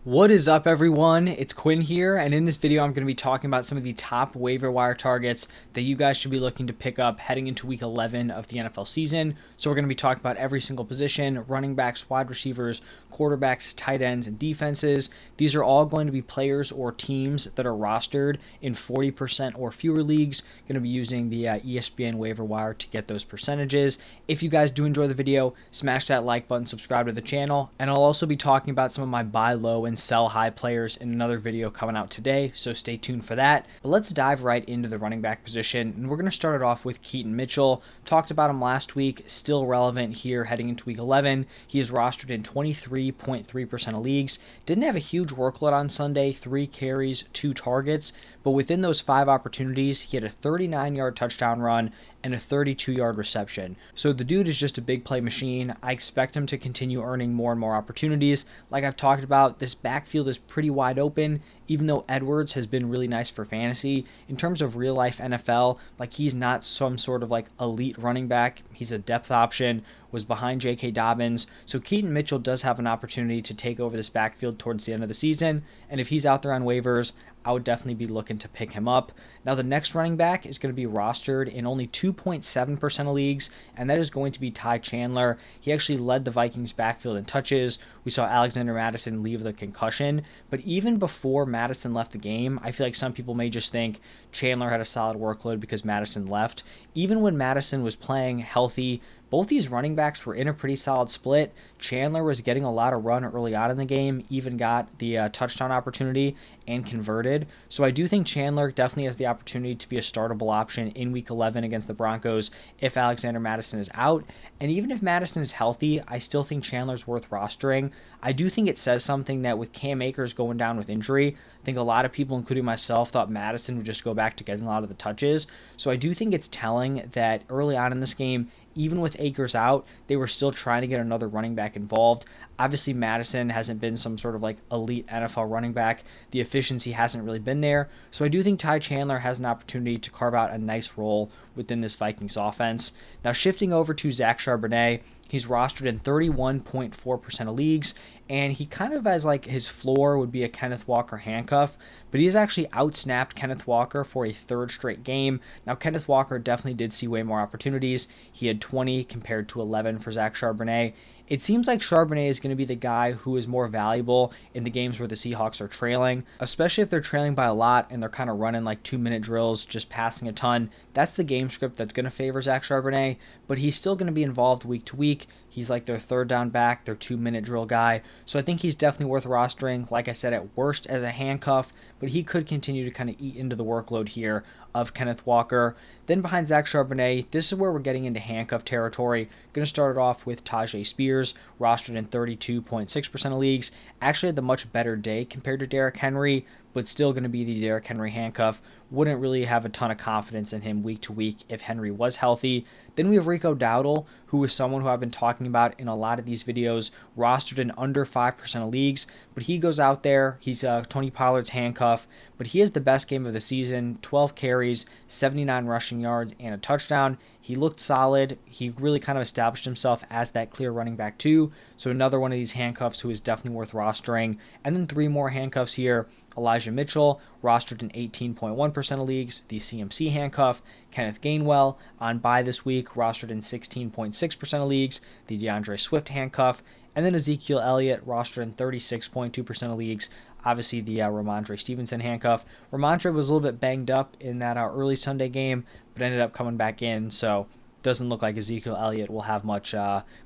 What is up, everyone? It's Quinn here, and in this video I'm going to be talking about some of the top waiver wire targets that you guys should be looking to pick up heading into week 11 of the NFL season. So we're going to be talking about every single position: running backs, wide receivers, quarterbacks, tight ends, and defenses. These are all going to be players or teams that are rostered in 40% or fewer leagues. Going to be using the ESPN waiver wire to get those percentages. If you guys do enjoy the video, smash that like button, subscribe to the channel, and I'll also be talking about some of my buy low and sell high players in another video coming out today, so stay tuned for that. But let's dive right into the running back position, and we're going to start it off with Keaton Mitchell. Talked about him last week, still relevant here heading into week 11. He is rostered in 23.3% of leagues. Didn't have a huge workload on Sunday, 3 carries, 2 targets, but within those 5 opportunities, he had a 39-yard touchdown run and a 32-yard reception. So the dude is just a big play machine. I expect him to continue earning more and more opportunities. Like I've talked about, this backfield is pretty wide open, even though Edwards has been really nice for fantasy. In terms of real life NFL, like, he's not some sort of like elite running back. He's a depth option, was behind J.K. Dobbins. So Keaton Mitchell does have an opportunity to take over this backfield towards the end of the season. And if he's out there on waivers, I would definitely be looking to pick him up. Now, the next running back is going to be rostered in only 2.7% of leagues, and that is going to be Ty Chandler. He actually led the Vikings backfield in touches. We saw Alexander Mattison leave the concussion, but even before Mattison left the game, I feel like some people may just think Chandler had a solid workload because Mattison left. Even when Mattison was playing healthy, both these running backs were in a pretty solid split. Chandler was getting a lot of run early on in the game, even got the touchdown opportunity and converted. So I do think Chandler definitely has the opportunity to be a startable option in week 11 against the Broncos if Alexander Mattison is out. And even if Mattison is healthy, I still think Chandler's worth rostering. I do think it says something that with Cam Akers going down with injury, I think a lot of people, including myself, thought Mattison would just go back to getting a lot of the touches. So I do think it's telling that early on in this game, even with Akers out, they were still trying to get another running back involved. Obviously, Mattison hasn't been some sort of like elite NFL running back. The efficiency hasn't really been there. So I do think Ty Chandler has an opportunity to carve out a nice role within this Vikings offense. Now, shifting over to Zach Charbonnet, he's rostered in 31.4% of leagues, and he kind of has like his floor would be a Kenneth Walker handcuff, but he's actually outsnapped Kenneth Walker for a 3rd straight game. Now, Kenneth Walker definitely did see way more opportunities. He had 20 compared to 11 for Zach Charbonnet. It seems like Charbonnet is going to be the guy who is more valuable in the games where the Seahawks are trailing, especially if they're trailing by a lot and they're kind of running like 2-minute drills, just passing a ton. That's the game script that's going to favor Zach Charbonnet, but he's still going to be involved week to week. He's like their 3rd down back, their 2-minute drill guy. So I think he's definitely worth rostering, like I said, at worst as a handcuff, but he could continue to kind of eat into the workload here of Kenneth Walker. Then behind Zach Charbonnet, this is where we're getting into handcuff territory. Going to start it off with Tajay Spears, rostered in 32.6% of leagues. Actually had the much better day compared to Derrick Henry, but still going to be the Derrick Henry handcuff. Wouldn't really have a ton of confidence in him week to week if Henry was healthy. Then we have Rico Dowdle, who is someone who I've been talking about in a lot of these videos, rostered in under 5% of leagues, but he goes out there. He's Tony Pollard's handcuff, but he has the best game of the season, 12 carries, 79 rushing yards, and a touchdown. He looked solid. He really kind of established himself as that clear running back too. So another one of these handcuffs who is definitely worth rostering. And then 3 more handcuffs here. Elijah Mitchell, rostered in 18.1% of leagues, the CMC handcuff. Kenneth Gainwell, on bye this week, rostered in 16.6% of leagues, the DeAndre Swift handcuff. And then Ezekiel Elliott, rostered in 36.2% of leagues, obviously the Ramondre Stevenson handcuff. Ramondre was a little bit banged up in that early Sunday game, but ended up coming back in, so doesn't look like Ezekiel Elliott will have much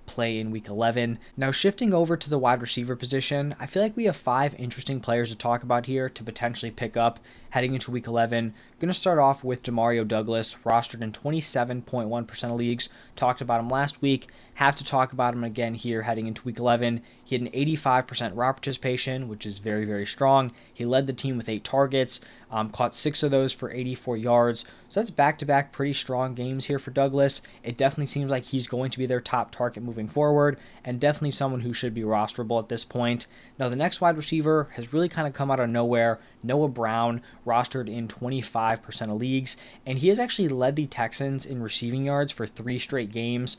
play in week 11. Now, shifting over to the wide receiver position, I feel like we have 5 interesting players to talk about here to potentially pick up heading into week 11. Going to start off with Demario Douglas, rostered in 27.1% of leagues. Talked about him last week. Have to talk about him again here heading into week 11. He had an 85% route participation, which is very, very strong. He led the team with 8 targets, caught 6 of those for 84 yards. So that's back-to-back pretty strong games here for Douglas. It definitely seems like he's going to be their top target moving forward, and definitely someone who should be rosterable at this point. Now, the next wide receiver has really kind of come out of nowhere. Noah Brown, rostered in 25% of leagues, and he has actually led the Texans in receiving yards for 3 straight games.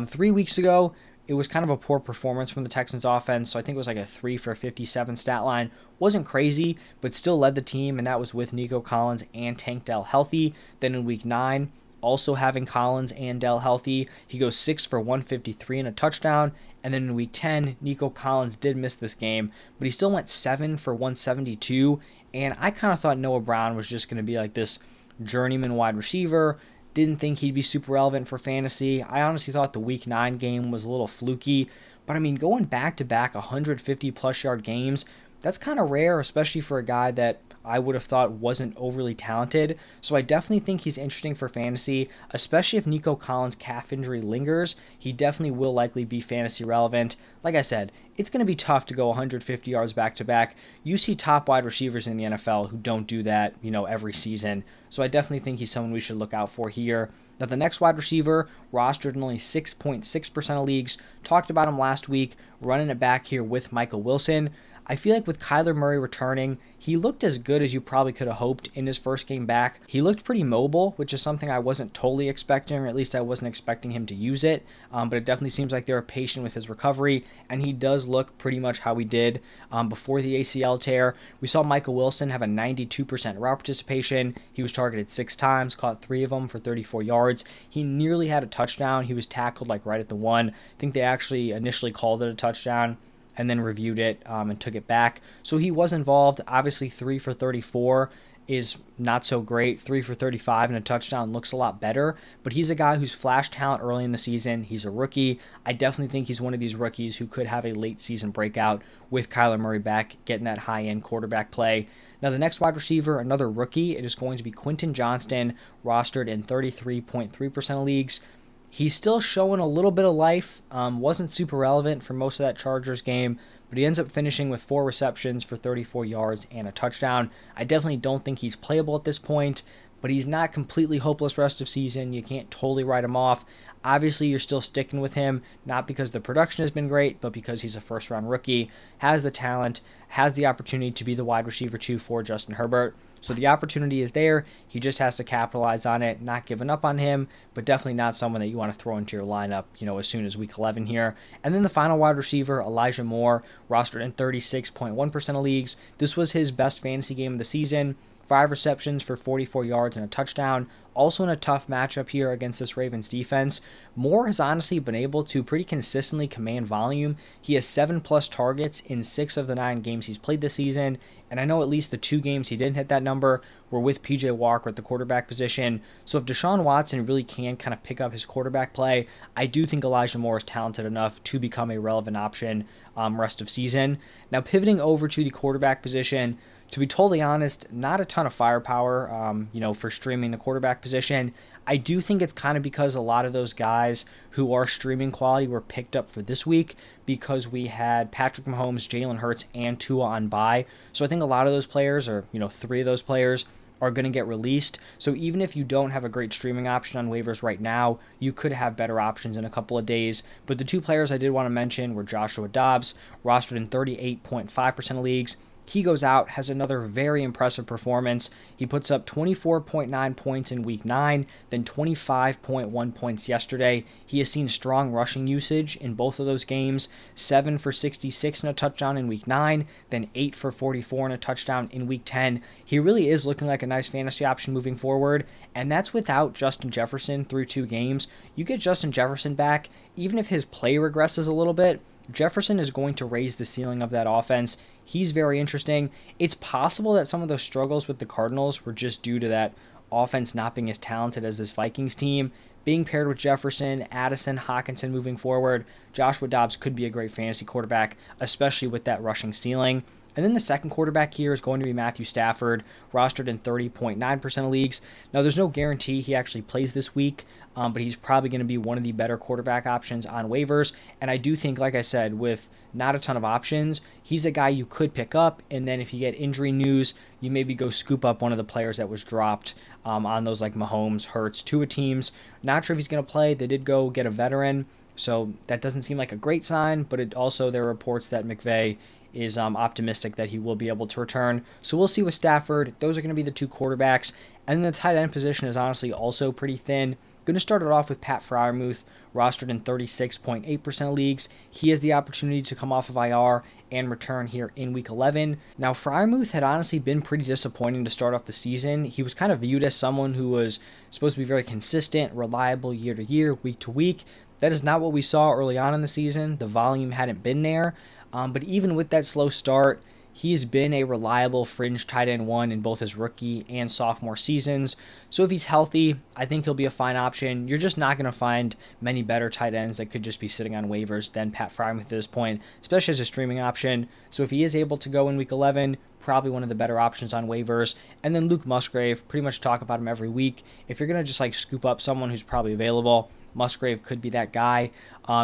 3 weeks ago, it was kind of a poor performance from the Texans offense. So I think it was like a 3 for 57 stat line. Wasn't crazy, but still led the team, and that was with Nico Collins and Tank Dell healthy. Then in week 9, also having Collins and Dell healthy, he goes 6 for 153 and a touchdown. And then in week 10, Nico Collins did miss this game, but he still went 7 for 172. And I kind of thought Noah Brown was just going to be like this journeyman wide receiver. Didn't think he'd be super relevant for fantasy. I honestly thought the week 9 game was a little fluky. But I mean, going back to back 150 plus yard games, that's kind of rare, especially for a guy that I would have thought wasn't overly talented. So I definitely think he's interesting for fantasy, especially if Nico Collins' calf injury lingers. He definitely will likely be fantasy relevant. Like I said, it's going to be tough to go 150 yards back to back. You see top wide receivers in the NFL who don't do that, every season. So I definitely think he's someone we should look out for here. Now, the next wide receiver, rostered in only 6.6% of leagues, talked about him last week, running it back here with Michael Wilson. I feel like with Kyler Murray returning, he looked as good as you probably could have hoped in his first game back. He looked pretty mobile, which is something I wasn't totally expecting, or at least I wasn't expecting him to use it. But it definitely seems like they were patient with his recovery, and he does look pretty much how he did before the ACL tear. We saw Michael Wilson have a 92% route participation. He was targeted 6 times, caught 3 of them for 34 yards. He nearly had a touchdown. He was tackled like right at the 1. I think they actually initially called it a touchdown and then reviewed it and took it back. So he was involved. Obviously, 3 for 34 is not so great. 3 for 35 and a touchdown looks a lot better, but he's a guy who's flashed talent early in the season. He's a rookie. I definitely think he's one of these rookies who could have a late season breakout with Kyler Murray back, getting that high-end quarterback play. Now, the next wide receiver, another rookie, it is going to be Quentin Johnston, rostered in 33.3% of leagues. He's still showing a little bit of life. Wasn't super relevant for most of that Chargers game, but he ends up finishing with 4 receptions for 34 yards and a touchdown. I definitely don't think he's playable at this point, but he's not completely hopeless rest of season. You can't totally write him off. Obviously, you're still sticking with him, not because the production has been great, but because he's a first-round rookie, has the talent, has the opportunity to be the wide receiver 2 for Justin Herbert. So the opportunity is there. He just has to capitalize on it, not giving up on him, but definitely not someone that you want to throw into your lineup, as soon as week 11 here. And then the final wide receiver, Elijah Moore, rostered in 36.1% of leagues. This was his best fantasy game of the season. 5 receptions for 44 yards and a touchdown. Also in a tough matchup here against this Ravens defense. Moore has honestly been able to pretty consistently command volume. He has 7+ targets in 6 of the 9 games he's played this season. And I know at least the 2 games he didn't hit that number were with PJ Walker at the quarterback position. So if Deshaun Watson really can kind of pick up his quarterback play, I do think Elijah Moore is talented enough to become a relevant option rest of season. Now pivoting over to the quarterback position, to be totally honest, not a ton of firepower, for streaming the quarterback position. I do think it's kind of because a lot of those guys who are streaming quality were picked up for this week because we had Patrick Mahomes, Jalen Hurts, and Tua on bye. So I think a lot of those players, or 3 of those players, are going to get released. So even if you don't have a great streaming option on waivers right now, you could have better options in a couple of days. But the 2 players I did want to mention were Joshua Dobbs, rostered in 38.5% of leagues. He goes out, has another very impressive performance. He puts up 24.9 points in week 9, then 25.1 points yesterday. He has seen strong rushing usage in both of those games, 7 for 66 and a touchdown in week 9, then 8 for 44 and a touchdown in week 10. He really is looking like a nice fantasy option moving forward, and that's without Justin Jefferson through 2 games. You get Justin Jefferson back, even if his play regresses a little bit, Jefferson is going to raise the ceiling of that offense. He's very interesting. It's possible that some of those struggles with the Cardinals were just due to that offense not being as talented as this Vikings team. Being paired with Jefferson, Addison, Hockenson moving forward, Joshua Dobbs could be a great fantasy quarterback, especially with that rushing ceiling. And then the second quarterback here is going to be Matthew Stafford, rostered in 30.9% of leagues. Now, there's no guarantee he actually plays this week, but he's probably going to be one of the better quarterback options on waivers. And I do think, like I said, with not a ton of options, he's a guy you could pick up. And then if you get injury news, you maybe go scoop up one of the players that was dropped on those like Mahomes, Hurts, Tua teams. Not sure if he's going to play. They did go get a veteran, so that doesn't seem like a great sign. But it also, there are reports that McVay is optimistic that he will be able to return. So we'll see with Stafford. Those are going to be the 2 quarterbacks. And then the tight end position is honestly also pretty thin. Going to start it off with Pat Freiermuth, rostered in 36.8% of leagues. He has the opportunity to come off of IR and return here in Week 11. Now, Freiermuth had honestly been pretty disappointing to start off the season. He was kind of viewed as someone who was supposed to be very consistent, reliable year to year, week to week. That is not what we saw early on in the season. The volume hadn't been there. But even with that slow start, he's been a reliable fringe tight end one in both his rookie and sophomore seasons. So if he's healthy, I think he'll be a fine option. You're just not going to find many better tight ends that could just be sitting on waivers than Pat Freiermuth at this point, especially as a streaming option. So if he is able to go in Week 11, probably one of the better options on waivers. And then Luke Musgrave, pretty much talk about him every week. If you're going to just like scoop up someone who's probably available, Musgrave could be that guy.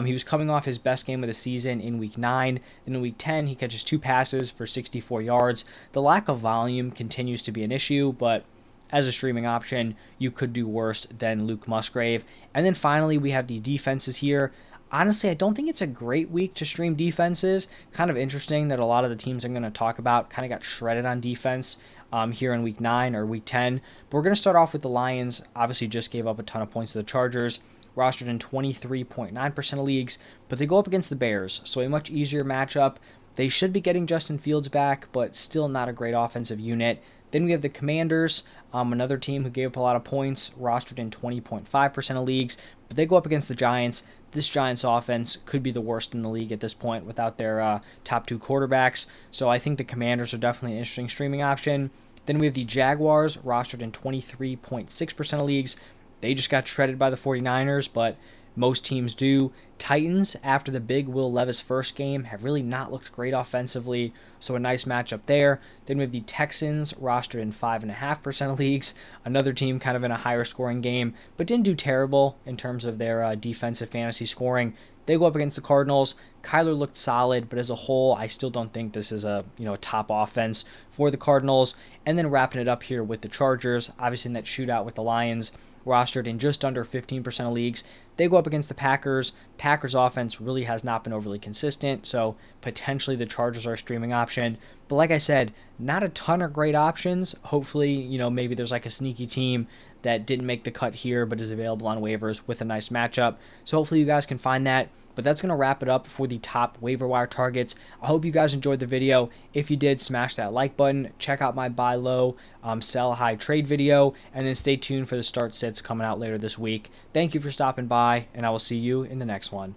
He was coming off his best game of the season in Week 9. Then in Week 10, he catches 2 passes for 64 yards. The lack of volume continues to be an issue, but as a streaming option, you could do worse than Luke Musgrave. And then finally, we have the defenses here. Honestly, I don't think it's a great week to stream defenses. Kind of interesting that a lot of the teams I'm going to talk about kind of got shredded on defense here in Week 9 or Week 10. But we're going to start off with the Lions. Obviously, just gave up a ton of points to the Chargers, rostered in 23.9% of leagues, but they go up against the Bears, so a much easier matchup. They should be getting Justin Fields back, but still not a great offensive unit. Then we have the Commanders, another team who gave up a lot of points, rostered in 20.5% of leagues, but they go up against the Giants. This Giants offense could be the worst in the league at this point without their top 2 quarterbacks, so I think the Commanders are definitely an interesting streaming option. Then we have the Jaguars, rostered in 23.6% of leagues. They just got shredded by the 49ers, but most teams do. Titans, after the big Will Levis first game, have really not looked great offensively, so a nice matchup there. Then we have the Texans, rostered in 5.5% of leagues. Another team kind of in a higher scoring game, but didn't do terrible in terms of their defensive fantasy scoring. They go up against the Cardinals. Kyler looked solid, but as a whole, I still don't think this is a top offense for the Cardinals. And then wrapping it up here with the Chargers, obviously in that shootout with the Lions, rostered in just under 15% of leagues. They go up against the Packers. Packers offense really has not been overly consistent, so potentially the Chargers are a streaming option. But like I said, not a ton of great options. Hopefully, maybe there's like a sneaky team that didn't make the cut here but is available on waivers with a nice matchup. So hopefully you guys can find that. But that's going to wrap it up for the top waiver wire targets. I hope you guys enjoyed the video. If you did, smash that like button. Check out my buy low, sell high trade video. And then stay tuned for the start sits coming out later this week. Thank you for stopping by, and I will see you in the next one.